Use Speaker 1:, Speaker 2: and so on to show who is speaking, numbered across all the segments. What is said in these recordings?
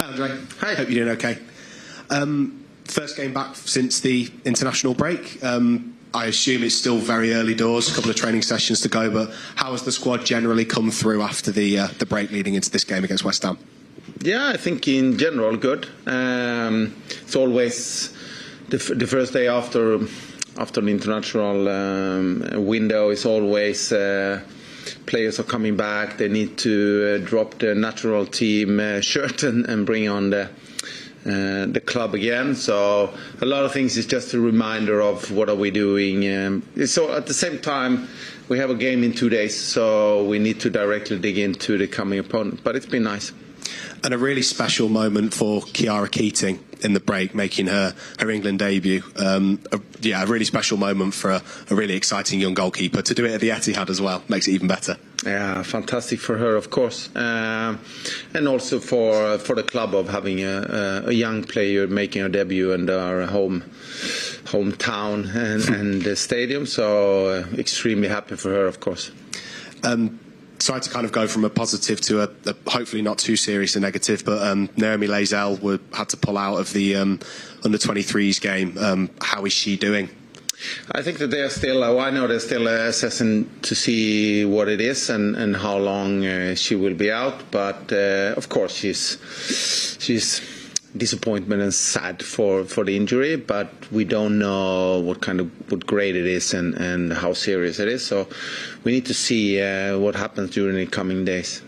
Speaker 1: Hi, Andre.
Speaker 2: Hi.
Speaker 1: Hope you're doing okay. First game back since the international break. I assume it's still very early doors, a couple of training sessions to go, but how has the squad generally come through after the break leading into this game against West Ham?
Speaker 2: Yeah, I think in general good. It's always the first day after the international window is always players are coming back. They need to drop the natural team shirt and bring on the club again. So a lot of things is just a reminder of what are we doing. So at the same time, we have a game in 2 days, so we need to directly dig into the coming opponent. But it's been nice.
Speaker 1: And a really special moment for Kiara Keating in the break, making her England debut. A really special moment for a really exciting young goalkeeper. To do it at the Etihad as well makes it even better.
Speaker 2: Yeah, fantastic for her, of course, and also for the club of having a young player making her debut in our hometown and the stadium. So extremely happy for her, of course.
Speaker 1: Sorry to kind of go from a positive to a hopefully not too serious a negative, but Naomi Lazell had to pull out of the under-23s game. How is she doing?
Speaker 2: I think that they are still, I know they're still assessing to see what it is and how long she will be out. But of course, she's disappointment and sad for the injury, but we don't know what grade it is and how serious it is. So we need to see what happens during the coming days.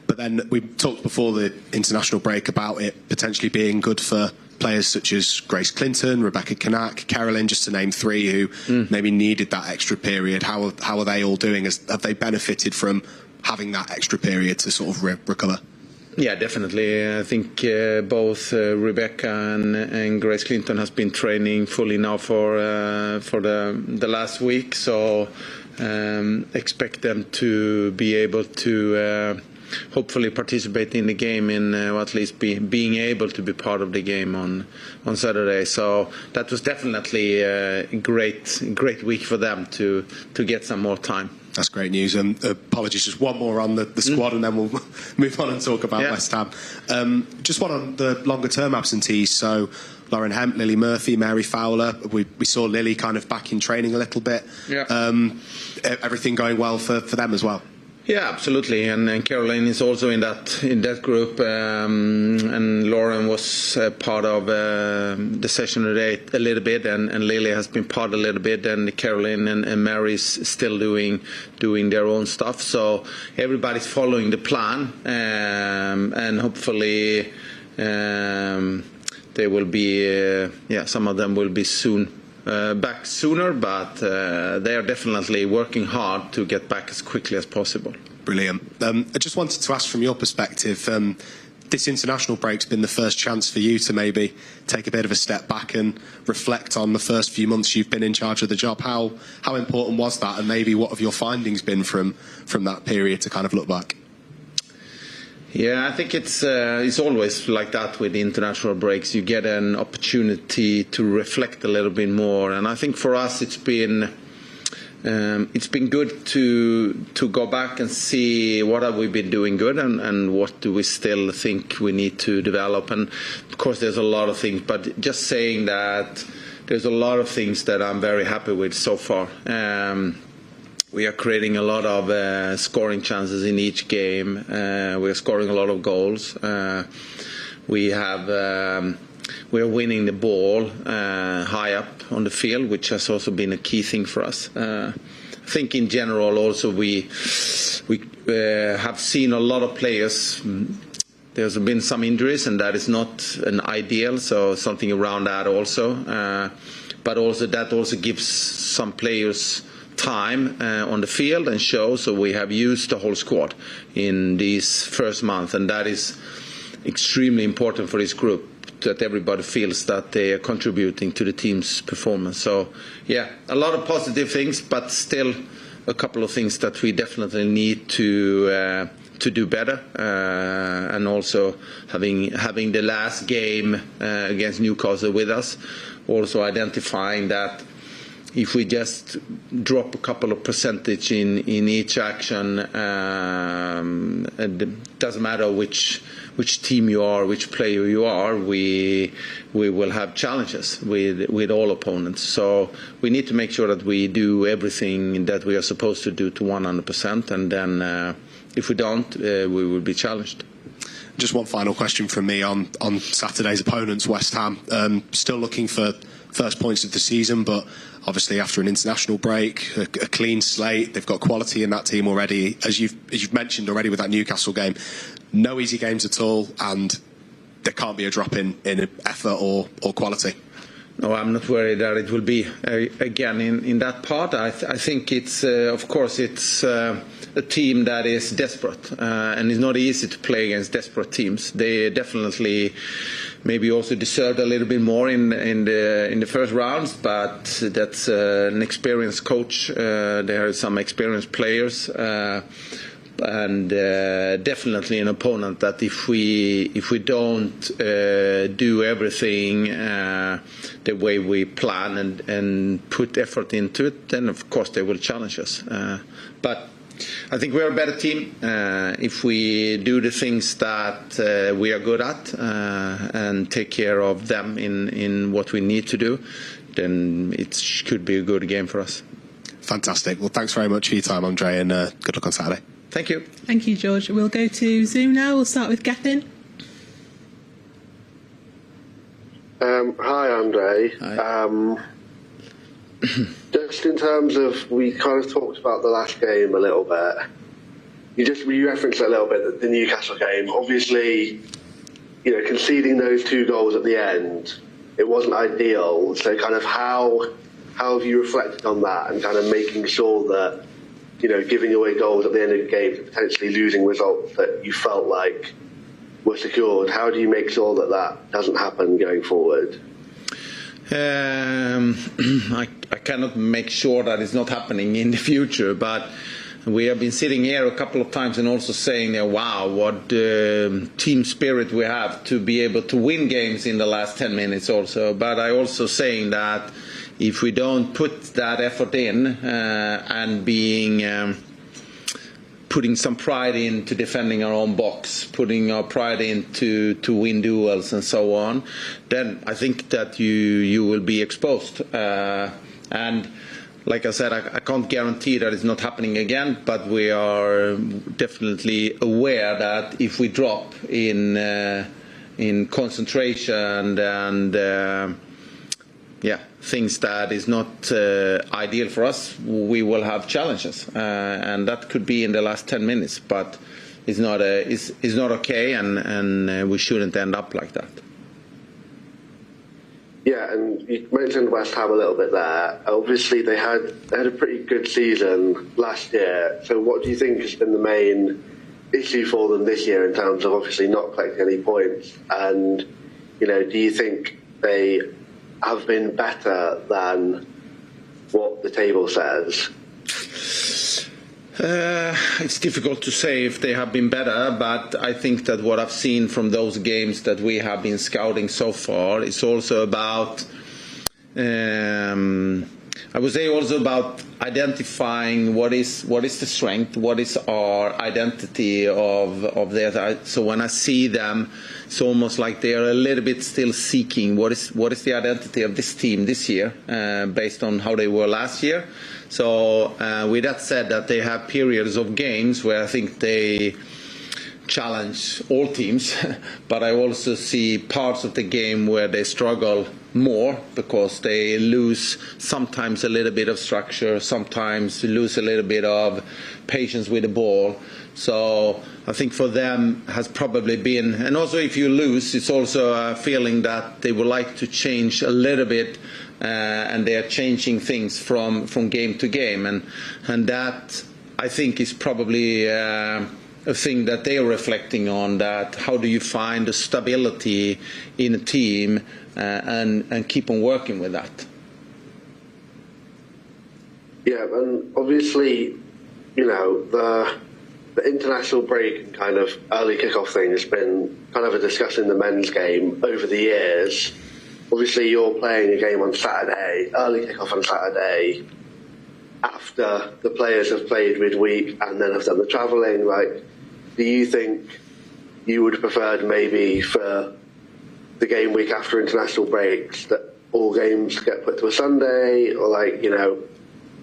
Speaker 1: But then we talked before the international break about it potentially being good for players such as Grace Clinton, Rebecca Kanak, Carolyn, just to name three who maybe needed that extra period. How are they all doing? Have they benefited from having that extra period to sort of recover?
Speaker 2: Yeah, definitely. I think both Rebecca and Grace Clinton has been training fully now for the last week. So expect them to be able to hopefully participate in the game or at least being able to be part of the game on Saturday. So that was definitely a great week for them to get some more time.
Speaker 1: That's great news. Apologies, just one more on the squad and then we'll move on and talk about West Ham. Just one on the longer-term absentees. So Lauren Hemp, Lily Murphy, Mary Fowler. We saw Lily kind of back in training a little bit.
Speaker 2: Yeah.
Speaker 1: Everything going well for them as well?
Speaker 2: Yeah, absolutely, and Caroline is also in that group, and Lauren was part of the session today a little bit, and Lily has been part a little bit, and Caroline and Mary's still doing their own stuff. So everybody's following the plan, and hopefully they will be. Some of them will be soon. Back sooner, but they are definitely working hard to get back as quickly as possible.
Speaker 1: Brilliant. I just wanted to ask from your perspective, this international break's been the first chance for you to maybe take a bit of a step back and reflect on the first few months you've been in charge of the job. How important was that, and maybe what have your findings been from that period to kind of look back?
Speaker 2: Yeah, I think it's always like that with the international breaks. You get an opportunity to reflect a little bit more, and I think for us it's been good to go back and see what have we been doing good and what do we still think we need to develop. And of course there's a lot of things, but just saying that there's a lot of things that I'm very happy with so far. We are creating a lot of scoring chances in each game. We are scoring a lot of goals. We are winning the ball high up on the field, which has also been a key thing for us. I think in general also we have seen a lot of players. There's been some injuries, and that is not an ideal. So something around that also. But also that also gives some players time on the field and show. So we have used the whole squad in this first month, and that is extremely important for this group, that everybody feels that they are contributing to the team's performance. So yeah, a lot of positive things, but still a couple of things that we definitely need to do better, and also having the last game against Newcastle with us, also identifying that if we just drop a couple of percentage in each action, it doesn't matter which which team you are, which player you are, we will have challenges with all opponents. So we need to make sure that we do everything that we are supposed to do to 100%, and then if we don't, we will be challenged.
Speaker 1: Just one final question from me on Saturday's opponents, West Ham. Still looking for first points of the season, but obviously after an international break, a clean slate, they've got quality in that team already. As you've mentioned already with that Newcastle game, no easy games at all, and there can't be a drop in effort or quality.
Speaker 2: No, I'm not worried that it will be. Again, in that part, I think it's, of course, it's a team that is desperate, and it's not easy to play against desperate teams. They definitely maybe also deserved a little bit more in the first rounds, but that's an experienced coach. There are some experienced players. And definitely an opponent that if we don't do everything the way we plan and put effort into it, then of course they will challenge us. But I think we are a better team if we do the things that we are good at and take care of them in what we need to do. Then it could be a good game for us.
Speaker 1: Fantastic. Well, thanks very much for your time, Andre, and good luck on Saturday.
Speaker 2: Thank you.
Speaker 3: Thank you, George. We'll go to Zoom now. We'll start with Gethin.
Speaker 4: Hi, Andre.
Speaker 2: Hi.
Speaker 4: Just in terms of, we kind of talked about the last game a little bit. You referenced it a little bit, the Newcastle game. Obviously, conceding those 2 goals at the end, it wasn't ideal. So kind of how have you reflected on that and kind of making sure that, giving away goals at the end of the game, potentially losing results that you felt like were secured? How do you make sure that doesn't happen going forward?
Speaker 2: I cannot make sure that it's not happening in the future, but we have been sitting here a couple of times and also saying, wow, what team spirit we have to be able to win games in the last 10 minutes also. But I also saying that if we don't put that effort in and putting some pride into defending our own box, putting our pride into to win duels and so on, then I think that you will be exposed. And like I said, I can't guarantee that it's not happening again, but we are definitely aware that if we drop in concentration and things that is not ideal for us, we will have challenges, and that could be in the last 10 minutes. But it's not okay, and we shouldn't end up like that.
Speaker 4: Yeah, and you mentioned West Ham a little bit there. Obviously, they had a pretty good season last year. So, what do you think has been the main issue for them this year in terms of obviously not collecting any points? And do you think they have been better than what the table says?
Speaker 2: It's difficult to say if they have been better, but I think that what I've seen from those games that we have been scouting so far is also about, I would say also about identifying what is the strength, what is our identity of their. So when I see them, it's almost like they are a little bit still seeking what is the identity of this team this year, based on how they were last year. So with that said, that they have periods of games where I think they challenge all teams, but I also see parts of the game where they struggle more because they lose sometimes a little bit of structure, sometimes lose a little bit of patience with the ball. So I think for them has probably been, and also if you lose, it's also a feeling that they would like to change a little bit, and they are changing things from game to game, and that I think is probably a thing that they are reflecting on, that how do you find the stability in a team and keep on working with that.
Speaker 4: Yeah, and obviously, the international break and kind of early kick-off thing has been kind of a discussion in the men's game over the years. Obviously, you're playing a game on Saturday, early kick-off on Saturday, after the players have played midweek and then have done the travelling. Like, do you think you would have preferred maybe for the game week after international breaks that all games get put to a Sunday, or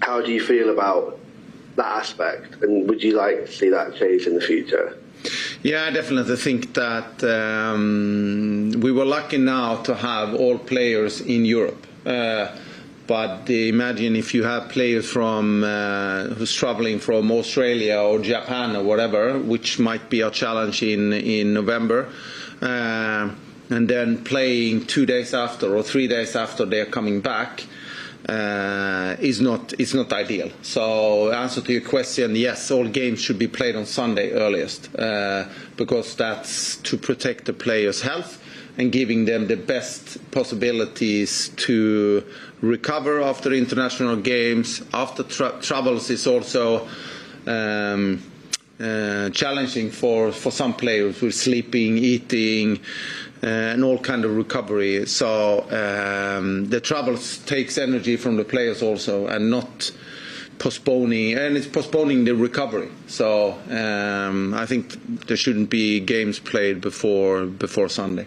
Speaker 4: how do you feel about that aspect, and would you like to see that change in the future?
Speaker 2: Yeah, I definitely think that we were lucky now to have all players in Europe. But imagine if you have players from who's traveling from Australia or Japan or whatever, which might be a challenge in November, and then playing 2 days after or 3 days after they're coming back. Is not ideal. So answer to your question, yes, all games should be played on Sunday earliest, because that's to protect the players' health and giving them the best possibilities to recover after international games. After travels is also challenging for some players with sleeping, eating, and all kind of recovery. So the travels takes energy from the players also, and not postponing, and it's postponing the recovery. So I think there shouldn't be games played before Sunday.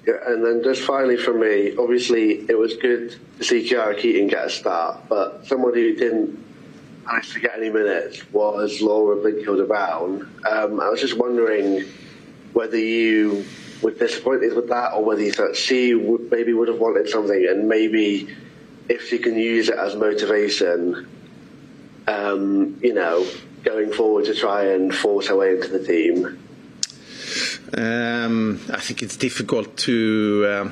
Speaker 4: Yeah, and then just finally from me, obviously it was good to see Kiara Keating get a start, but someone who didn't manage to get any minutes was Laura Blinkilde-Brown. I was just wondering whether you were disappointed with that, or whether you thought she would have wanted something, and maybe if she can use it as motivation, going forward to try and force her way into the team.
Speaker 2: I think it's difficult to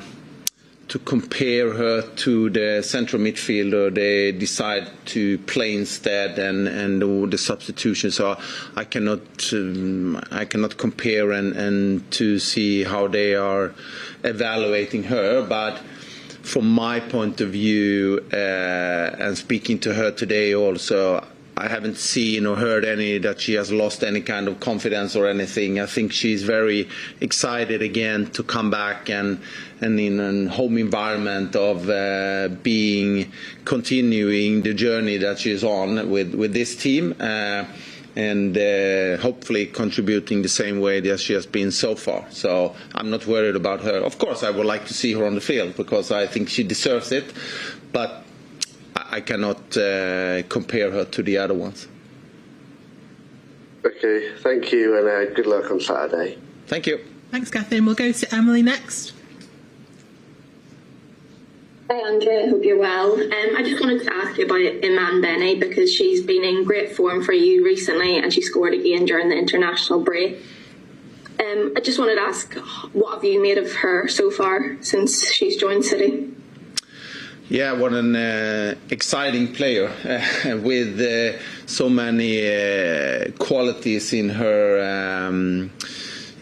Speaker 2: compare her to the central midfielder they decide to play instead and do the substitution. So I cannot compare and to see how they are evaluating her. But from my point of view, and speaking to her today also, I haven't seen or heard any that she has lost any kind of confidence or anything. I think she's very excited again to come back and in a home environment of continuing the journey that she's on with this team, and hopefully contributing the same way that she has been so far. So I'm not worried about her. Of course, I would like to see her on the field because I think she deserves it, but I cannot compare her to the other ones.
Speaker 4: Okay, thank you, and good luck on Saturday.
Speaker 2: Thank you.
Speaker 3: Thanks, Catherine. We'll go to Emily next.
Speaker 5: Hi Andrea, hope you're well. I just wanted to ask you about Iman Bene, because she's been in great form for you recently and she scored again during the international break. I just wanted to ask, what have you made of her so far since she's joined City?
Speaker 2: Yeah, what an exciting player with so many qualities in her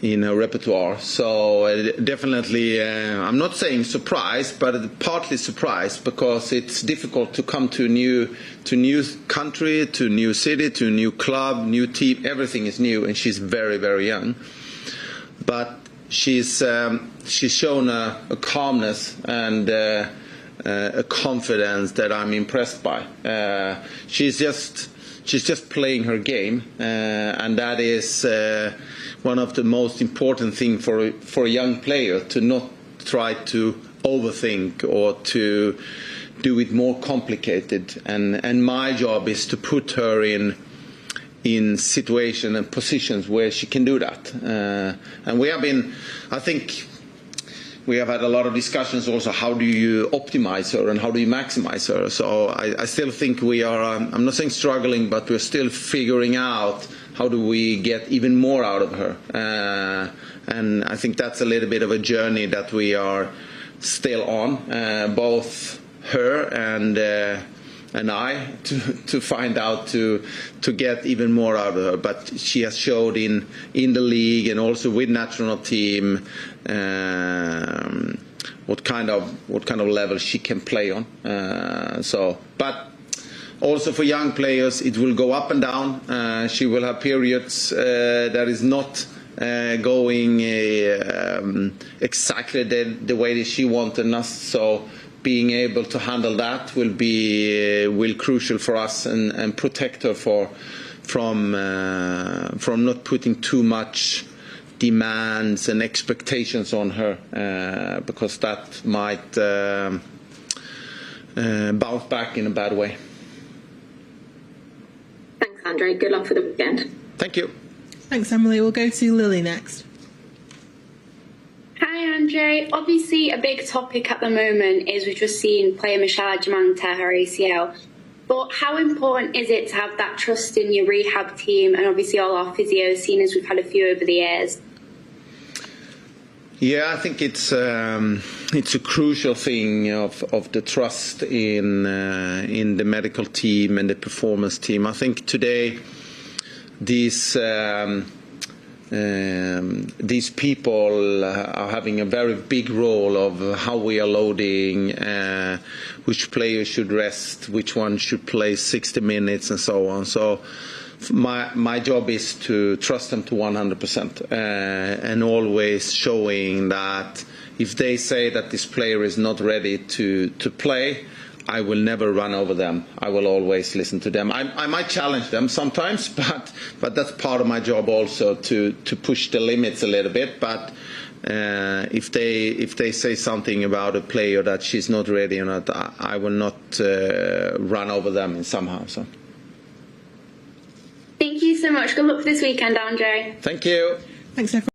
Speaker 2: repertoire. So definitely, I'm not saying surprised, but partly surprised, because it's difficult to come to new country, to new city, to new club, new team. Everything is new, and she's very, very young. But she's shown a calmness and a confidence that I'm impressed by. She's just playing her game, and that is one of the most important things for a young player, to not try to overthink or to do it more complicated. And my job is to put her in situations and positions where she can do that. And we have been, I think, we have had a lot of discussions also, how do you optimize her and how do you maximize her. So I still think we are, I'm not saying struggling, but we're still figuring out how do we get even more out of her. And I think that's a little bit of a journey that we are still on, both her and I, to find out to get even more out of her. But she has showed in the league and also with national team what kind of level she can play on. But also for young players, it will go up and down. She will have periods that is not going exactly the way that she wanted us. So being able to handle that will crucial for us and protect her for from not putting too much demands and expectations on her, because that might bounce back in a bad way.
Speaker 5: Thanks, Andre. Good luck for the weekend.
Speaker 2: Thank you.
Speaker 3: Thanks, Emily. We'll go to Lily next.
Speaker 6: Hi, Andre. Obviously, a big topic at the moment is we've just seen player Michelle Adjumant tear her ACL. But how important is it to have that trust in your rehab team and obviously all our physios, seeing as we've had a few over the years?
Speaker 2: Yeah, I think it's a crucial thing of the trust in the medical team and the performance team. I think today these people are having a very big role of how we are loading, which players should rest, which one should play 60 minutes, and so on. So my job is to trust them to 100%, and always showing that if they say that this player is not ready to play, I will never run over them. I will always listen to them. I might challenge them sometimes, but that's part of my job also to push the limits a little bit. But if they say something about a player that she's not ready or not, I will not run over them somehow. So.
Speaker 6: Thank you so much. Good luck this weekend, Andre.
Speaker 2: Thank you.
Speaker 3: Thanks, everyone.